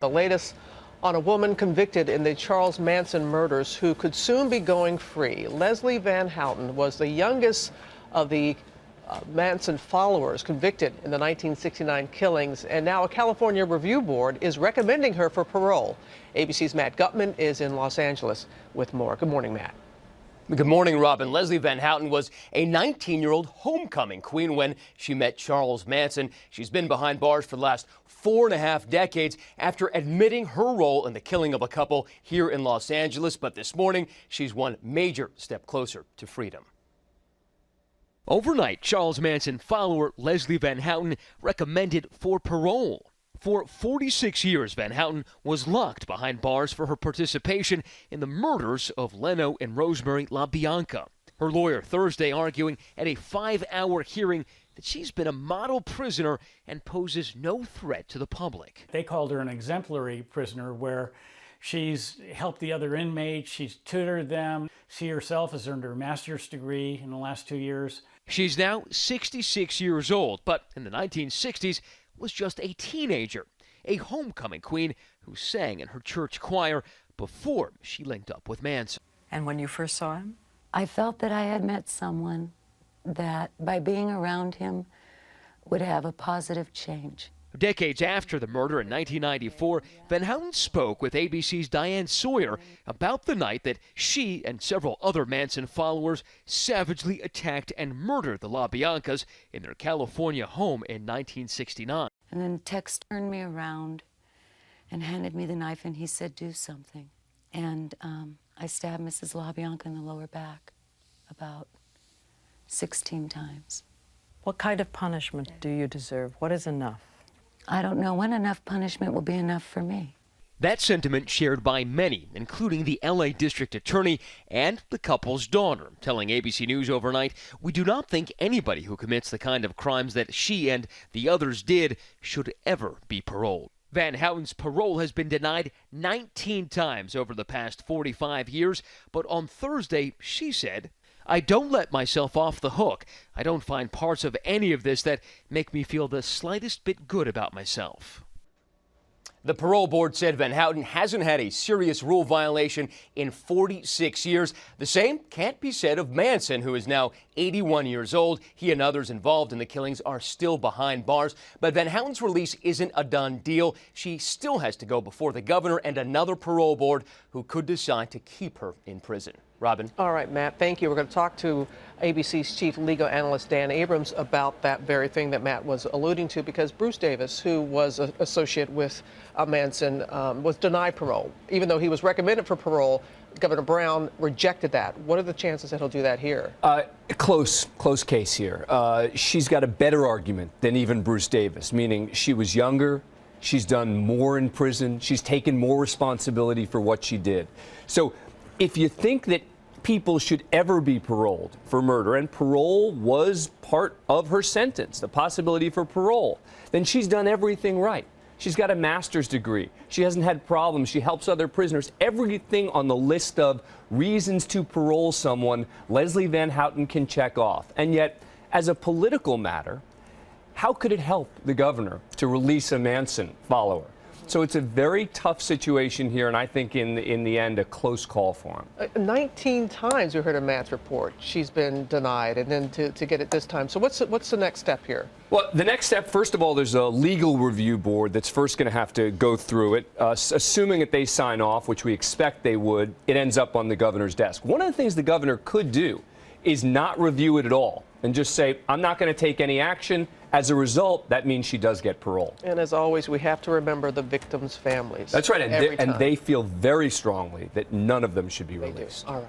The latest on a woman convicted in the Charles Manson murders who could soon be going free. Leslie Van Houten was the youngest of the Manson followers convicted in the 1969 killings, and now a California review board is recommending her for parole. ABC's Matt Gutman is in Los Angeles with more. Good morning, Matt. Good morning, Robin. Leslie Van Houten was a 19-year-old homecoming queen when she met Charles Manson. She's been behind bars for the last 4.5 decades after admitting her role in the killing of a couple here in Los Angeles. But this morning, she's one major step closer to freedom. Overnight, Charles Manson follower Leslie Van Houten recommended for parole. For 46 years, Van Houten was locked behind bars for her participation in the murders of Leno and Rosemary LaBianca. Her lawyer Thursday arguing at a 5-hour hearing that she's been a model prisoner and poses no threat to the public. They called her an exemplary prisoner where she's helped the other inmates, she's tutored them. She herself has earned her master's degree in the last 2 years. She's now 66 years old, but in the 1960s, was just a teenager, a homecoming queen who sang in her church choir before she linked up with Manson. And when you first saw him? I felt that I had met someone that, by being around him, would have a positive change. Decades after the murder in 1994, Van Houten spoke with ABC's Diane Sawyer about the night that she and several other Manson followers savagely attacked and murdered the LaBiancas in their California home in 1969. And then Tex turned me around and handed me the knife, and he said, "Do something." And I stabbed Mrs. LaBianca in the lower back about 16 times. What kind of punishment do you deserve? What is enough? I don't know when enough punishment will be enough for me. That sentiment shared by many, including the LA District Attorney and the couple's daughter, telling ABC News overnight, "We do not think anybody who commits the kind of crimes that she and the others did should ever be paroled." Van Houten's parole has been denied 19 times over the past 45 years, but on Thursday, she said, "I don't let myself off the hook. I don't find parts of any of this that make me feel the slightest bit good about myself." The parole board said Van Houten hasn't had a serious rule violation in 46 years. The same can't be said of Manson, who is now 81 years old. He and others involved in the killings are still behind bars. But Van Houten's release isn't a done deal. She still has to go before the governor and another parole board who could decide to keep her in prison. Robin. All right, Matt, thank you. We're going to talk to ABC's chief legal analyst, Dan Abrams, about that very thing that Matt was alluding to, because Bruce Davis, who was an associate with Manson, was denied parole. Even though he was recommended for parole, Governor Brown rejected that. What are the chances that he'll do that here? Close case here. She's got a better argument than even Bruce Davis, meaning she was younger. She's done more in prison. She's taken more responsibility for what she did. So if you think that people should ever be paroled for murder, and parole was part of her sentence, the possibility for parole, then she's done everything right. She's got a master's degree. She hasn't had problems. She helps other prisoners. Everything on the list of reasons to parole someone, Leslie Van Houten can check off. And yet, as a political matter, how could it help the governor to release a Manson follower? So it's a very tough situation here, and I think in the end, a close call for him. 19 times we heard of Matt's report. She's been denied, and then to get it this time. So what's the next step here? Well, the next step, first of all, there's a legal review board that's first going to have to go through it. Assuming that they sign off, which we expect they would, it ends up on the governor's desk. One of the things the governor could do is not review it at all and just say, "I'm not going to take any action." As a result, that means she does get parole. And as always, we have to remember the victims' families. That's right, and they feel very strongly that none of them should be released. All right.